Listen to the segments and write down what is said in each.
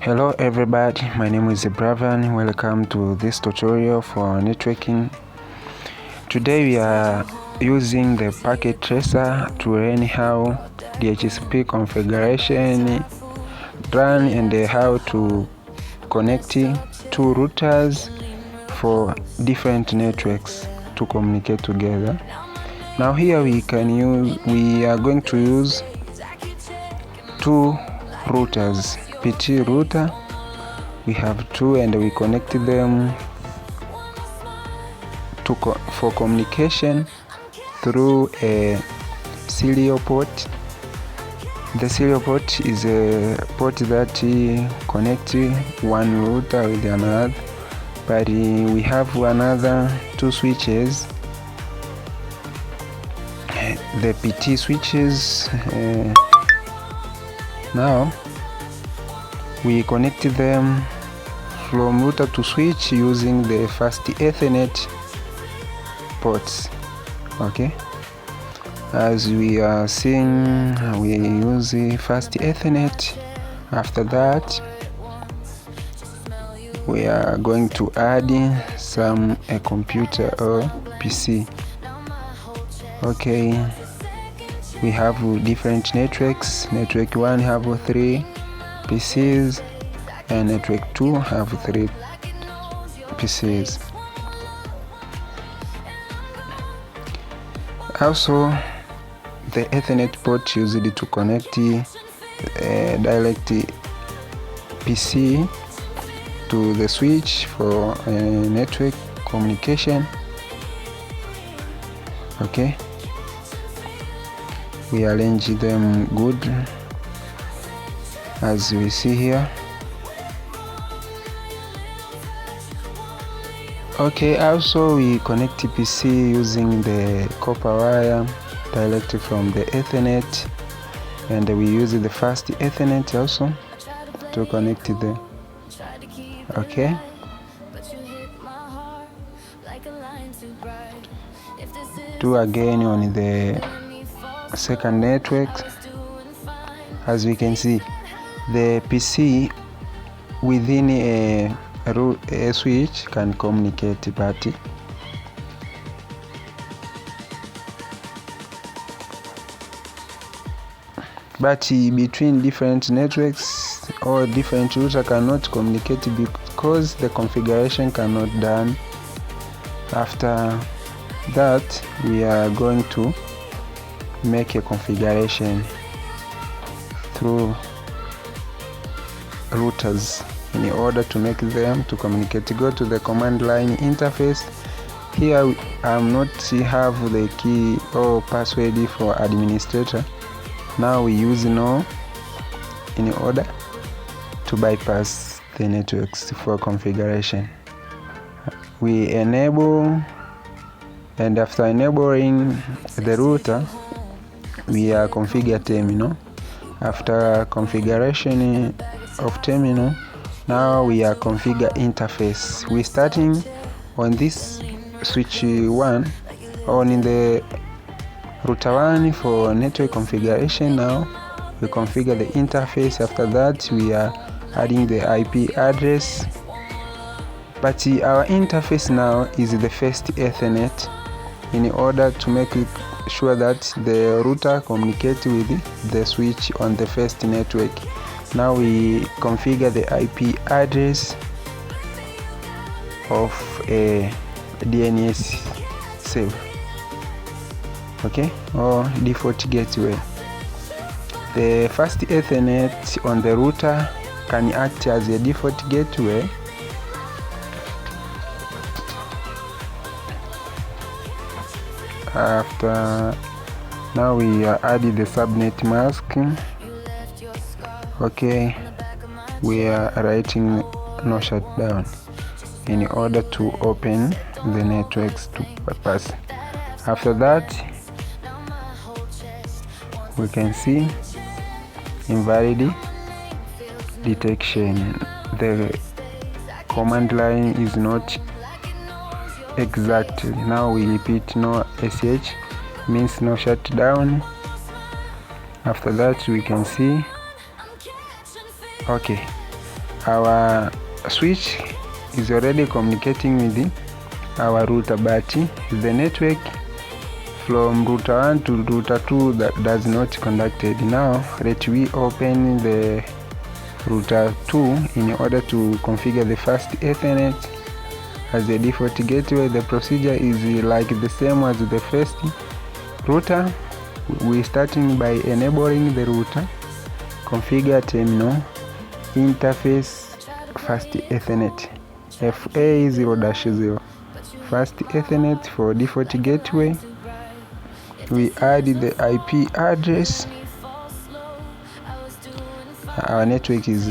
Hello everybody, my name is Bravan. Welcome to this tutorial for networking. Today we are using the Packet Tracer to learn how DHCP configuration run and how to connect two routers for different networks to communicate together. Now here we are going to use two routers. PT router, we have two, and we connect them for communication through a serial port. The serial port is a port that connects one router with another, but we have another two switches, the PT switches. Now we connect them from router to switch using the fast Ethernet ports. Okay, as we are seeing, we use the fast Ethernet. After that, we are going to add a computer or PC. Okay, we have different networks. Network 1 have 3 PCs, and network 2 have 3 PCs. Also, the Ethernet port used to connect direct PC to the switch for network communication. Okay, we arrange them good as we see here. Okay, also we connect PC using the copper wire directly from the Ethernet, and we use the fast Ethernet also to connect the. Okay, do again on the second network. As we can see, the PC within a switch can communicate, but between different networks or different routers cannot communicate because the configuration cannot done. After that, we are going to make a configuration through routers in order to make them to communicate. Go to the command line interface. Here I'm not have the key or password for administrator. Now we use no in order to bypass the networks for configuration. We enable, and after enabling the router, we are configure terminal. After configuration of terminal, now we are configure interface. We starting on this switch 1 on in the router 1 for network configuration. Now we configure the interface. After that, we are adding the IP address, but our interface now is the first Ethernet in order to make it sure that the router communicates with the switch on the first network. Now we configure the IP address of a DNS server, okay, or default gateway. The first Ethernet on the router can act as a default gateway. After, now we are adding the subnet mask. Okay, we are writing no shutdown in order to open the networks to bypass. After that, we can see invalid detection. The command line is not exactly. Now we repeat no sh means no shutdown. After that, we can see Okay, our switch is already communicating with our router, but the network from router 1 to router 2 that does not conducted. Now let we open the router 2 in order to configure the fast Ethernet as a default gateway. The procedure is like the same as the first router. We starting by enabling the router, configure terminal, interface fast Ethernet FA0-0 fast Ethernet for default gateway. We add the IP address. Our network is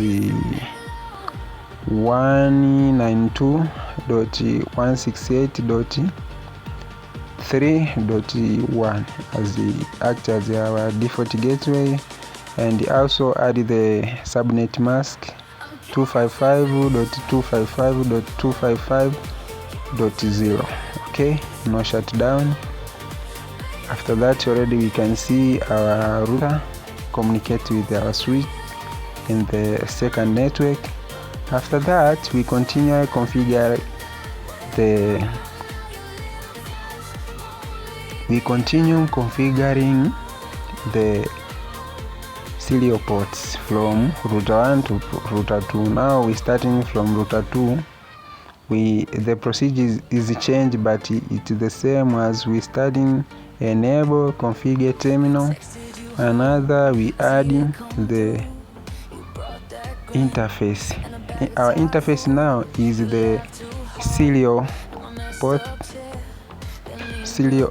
192.168.3.1 as the act as our default gateway, and also add the subnet mask 255.255.255.0. okay, no shutdown. After that, already we can see our router communicate with our switch in the second network. After that, we continue configuring the serial ports from router 1 to router 2. Now we starting from router 2. The procedure is changed, but it's the same as we starting enable configure terminal. Another, we adding the interface. Our interface now is the serial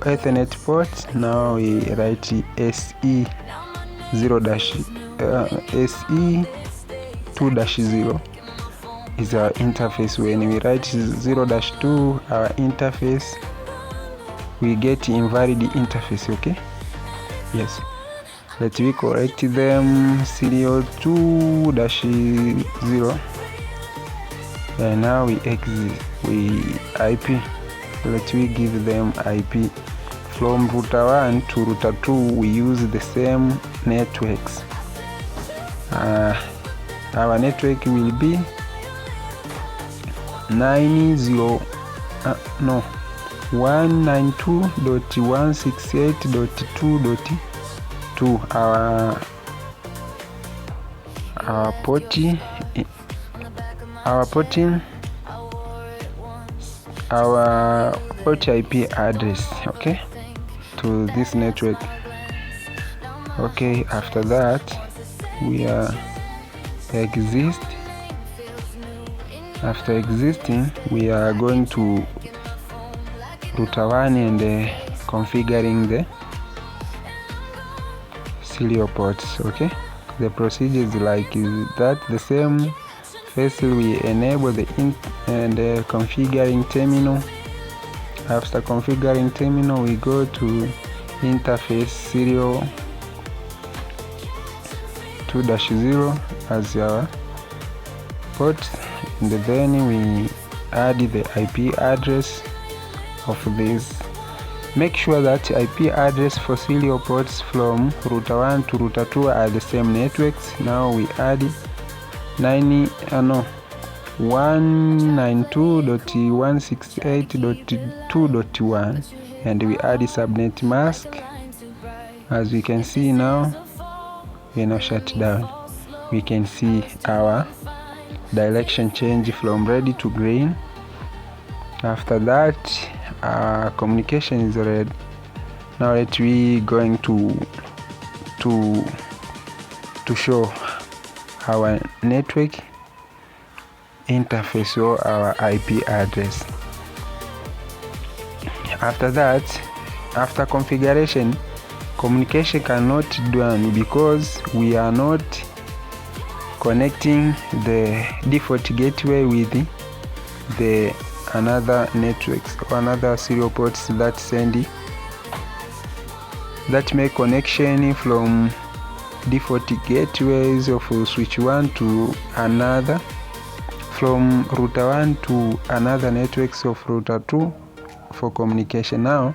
Ethernet port. Now we write SE2-0 is our interface. When we write 0-2 our interface, we get invalid interface. Okay, yes, let me correct them. Serial 2-0, and now we exit, we IP. Let me give them IP. From router 1 to router 2 we use the same networks. Our network will be 192.168.2.2. Our port IP address, okay, to this network. Okay, after that we are exist. After existing, we are going to router 1 and configuring the serial ports. Okay, the procedure is like that, the same. First we enable the configuring terminal. After configuring terminal, we go to interface serial 2-0 as our port, and then we add the IP address of this. Make sure that IP address for serial ports from router 1 to router 2 are the same networks. Now we add 192.168.2.1 and we add subnet mask. As we can see now, we now shut down. We can see our direction change from red to green. After that, our communication is red. Now let we going to show our network interface or our IP address. After that, after configuration, communication cannot be done because we are not connecting the default gateway with the another networks or another serial ports that make connection from default gateways of switch 1 to another, from router 1 to another networks of router 2 for communication. Now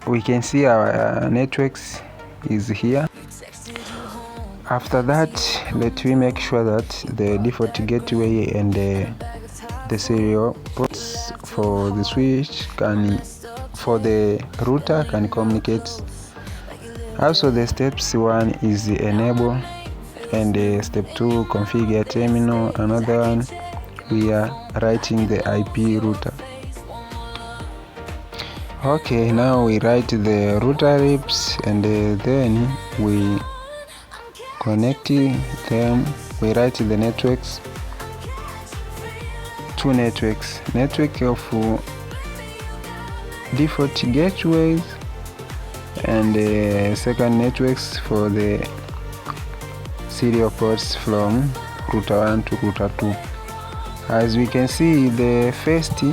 we can see our networks is here. After that, let me make sure that the default gateway and the serial ports for the switch for the router can communicate. Also, the steps 1 is enable, and step 2 configure terminal. Another one, we are writing the IP router. Okay, now we write the router reps, and then we connect them. We write the networks, 2 networks, network of default gateways, and second networks for the serial ports from router 1 to router 2. As we can see, the first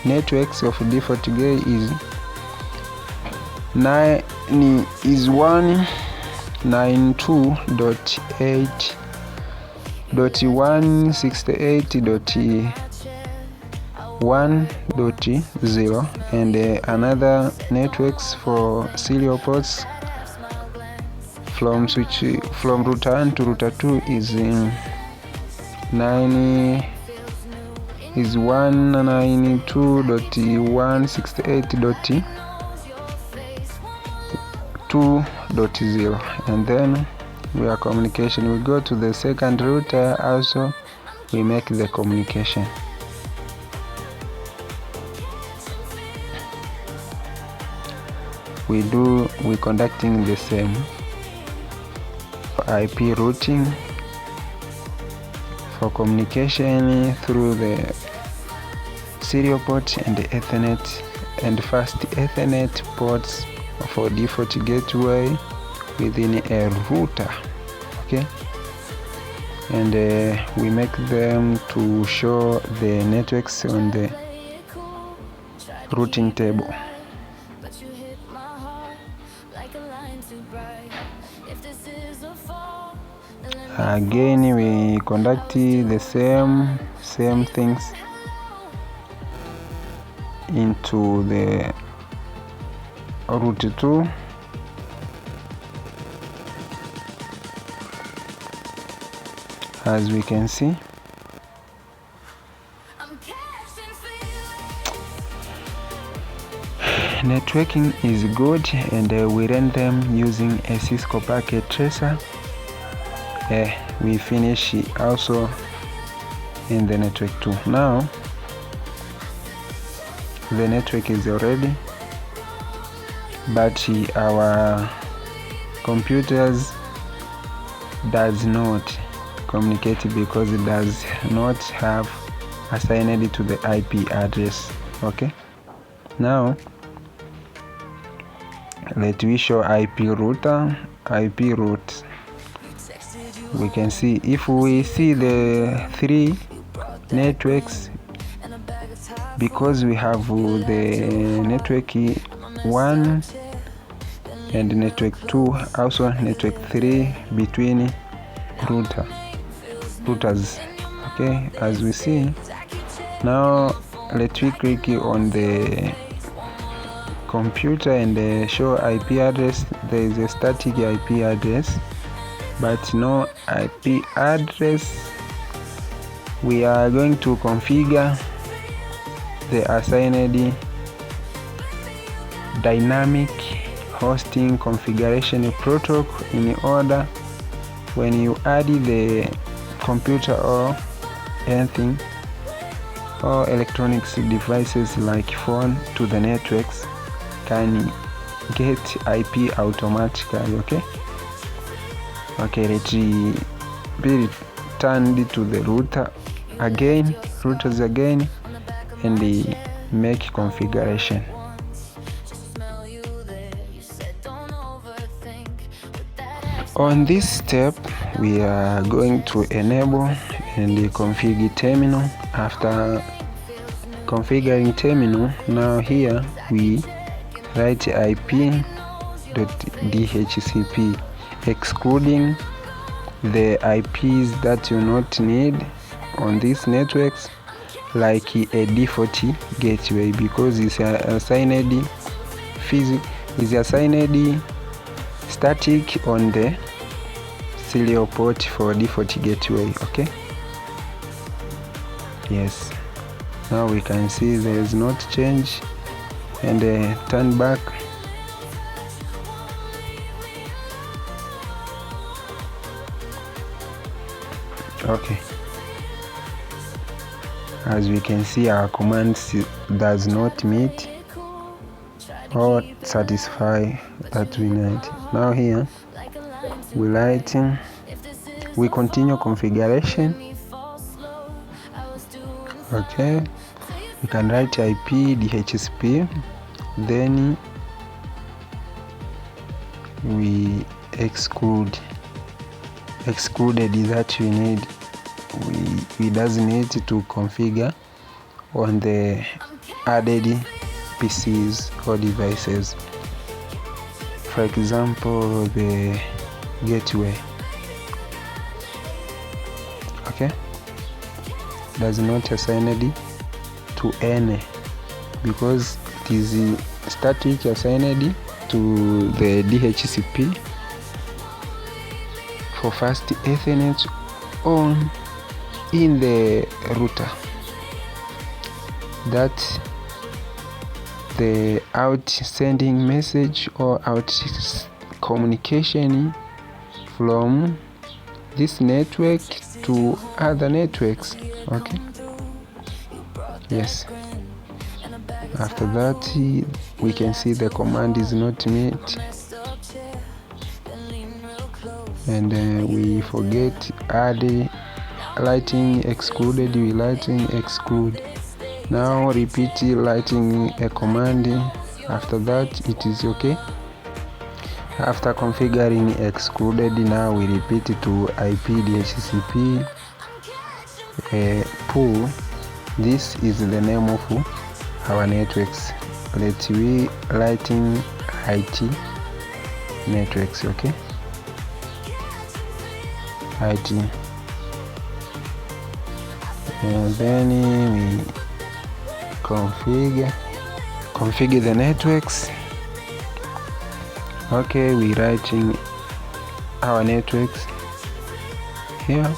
networks of default gateway is 192.8.168.1.0, and another networks for serial ports from router 1 to router 2 is 192.168.2.0, and then we are communication. We go to the second router, also we make the communication. We conducting the same IP routing for communication through the serial port and the Ethernet, and fast Ethernet ports for default gateway within a router. Okay, and we make them to show the networks on the routing table. Again, we conduct the same things into the route 2. As we can see, networking is good, and we run them using a Cisco Packet Tracer. We finish also in the network 2. Now the network is already, but our computers does not communicate because it does not have assigned to the IP address. Okay, now let me show IP router, IP route. We can see, if we see the 3 networks, because we have the network 1 and network 2, also network 3 between routers. Okay, as we see now, let me click on the computer and show IP address. There is a static IP address, but no IP address. We are going to configure the assigned dynamic hosting configuration protocol in order when you add the computer or anything or electronics devices like phone to the networks can get IP automatically. Okay, let's be returned to the routers again, and make configuration. On this step, we are going to enable and configure terminal. After configuring terminal, now here we write IP.DHCP, excluding the IPs that you not need on these networks, like a default gateway, because it's assigned static on the serial port for default gateway. Okay, yes, now we can see there is not change, and turn back. Okay, as we can see, our command does not meet or satisfy that we need. Now here we continue configuration. Okay, we can write IP DHCP, then we excluded that we need. We doesn't need to configure on the added PCs or devices. For example, the gateway. Okay, does not assign to any, because it is static assigned to the DHCP for fast Ethernet on in the router, that the out sending message or out communication from this network to other networks. Okay, yes, after that we can see the command is not met, and we forget add lighting excluded. We lighting exclude. Now repeat lighting a command. After that it is okay. After configuring excluded, now we repeat to IP DHCP pool. This is the name of our networks. Let's we lighting IT networks. Okay, IT, and then we configure the networks. Okay, we writing our networks here.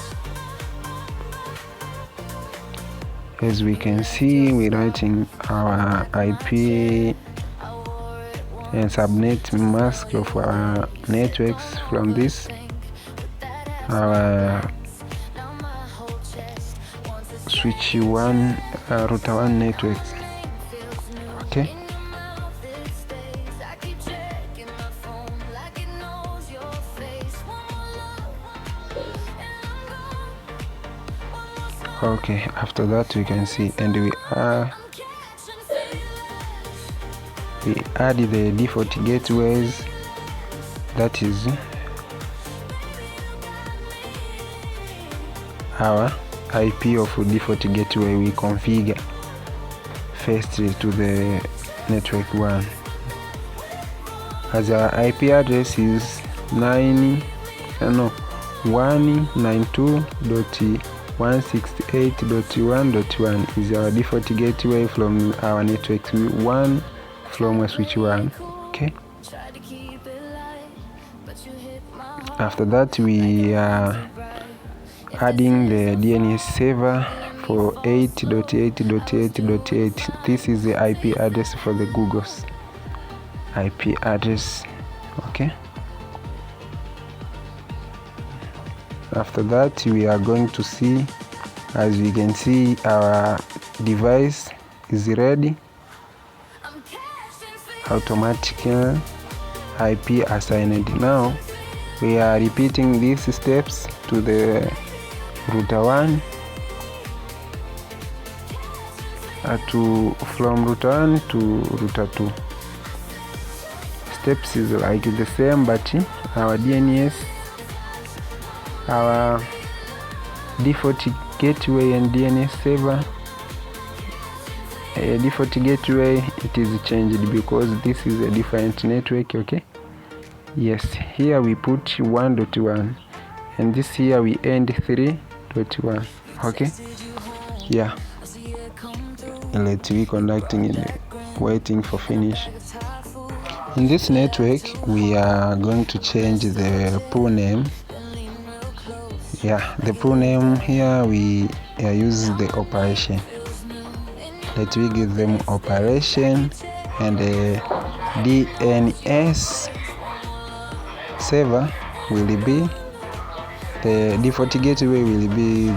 As we can see, we writing our IP and subnet mask of our networks from this our switch 1 router 1 networks. Okay, okay, after that we can see, and we add the default gateways, that is our IP of default gateway. We configure first to the network 1, as our IP address is 192.168.1.1 is our default gateway from our network 1 from a switch 1. Okay, after that we are adding the DNS server for 8.8.8.8. This is the IP address for the Google's IP address. Okay, after that we are going to see, as we can see, our device is ready. Automatic IP assigned. Now we are repeating these steps to the router 1 from router 1 to router 2. Steps is like the same, but our DNS, our default gateway and DNS server, default gateway, it is changed because this is a different network. Okay, yes, here we put 1.1, and this here we end 3.1. Okay, yeah, let's be conducting it, waiting for finish. In this network we are going to change the pool name the pool name here we use the operation. Let me give them operation, and the DNS server will be the default gateway, will be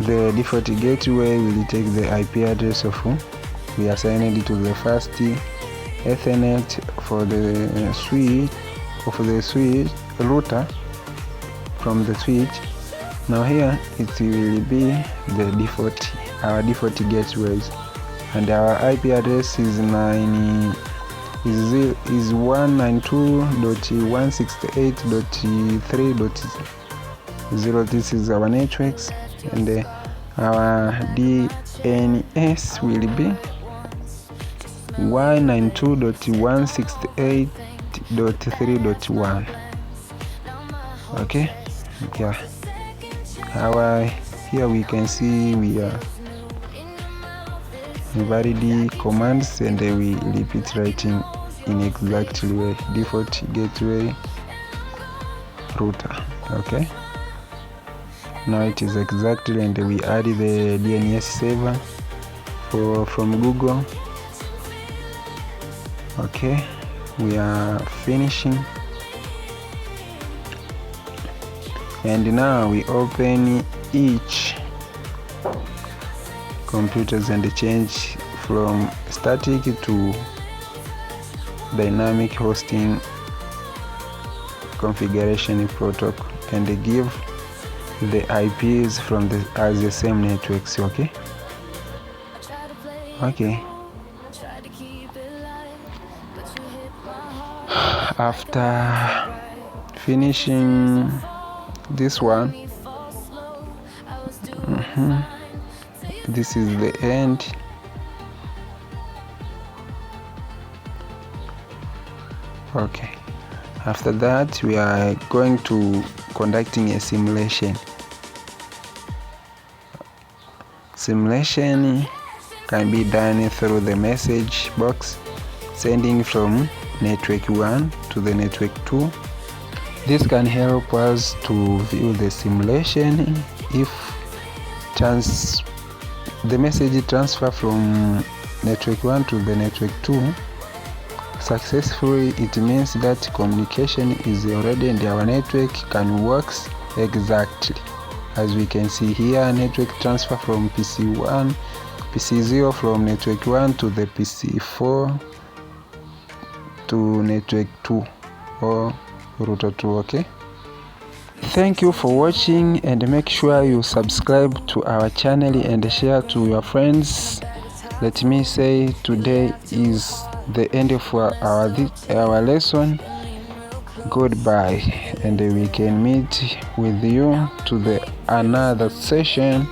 the default gateway will take the IP address of who we assigned it to the first Ethernet for the switch of the switch router from the switch. Now here it will be the default, our default gateways, and our IP address is 192.168.3.0. This is our networks, and our DNS will be 192.168.3.1. okay. Here we can see we are invalid commands, and we repeat writing in exactly way default gateway router. Okay, now it is exactly, and we add the DNS server from Google. Okay, we are finishing, and now we open each computers and change from static to dynamic hosting configuration protocol, and give the IPs from as the same networks. Okay. After finishing this one, this is the end. Okay, after that we are going to conducting a simulation. Simulation can be done through the message box, sending from network 1 to the network 2. This can help us to view the simulation. If the message transfer from network 1 to the network 2 successfully, it means that communication is already, and our network can work exactly. As we can see here, network transfer from PC0 from network 1 to the PC4 to network 2 or router 2. Okay, thank you for watching, and make sure you subscribe to our channel and share to your friends. Let me say today is the end of our lesson. Goodbye, and we can meet with you to the another session.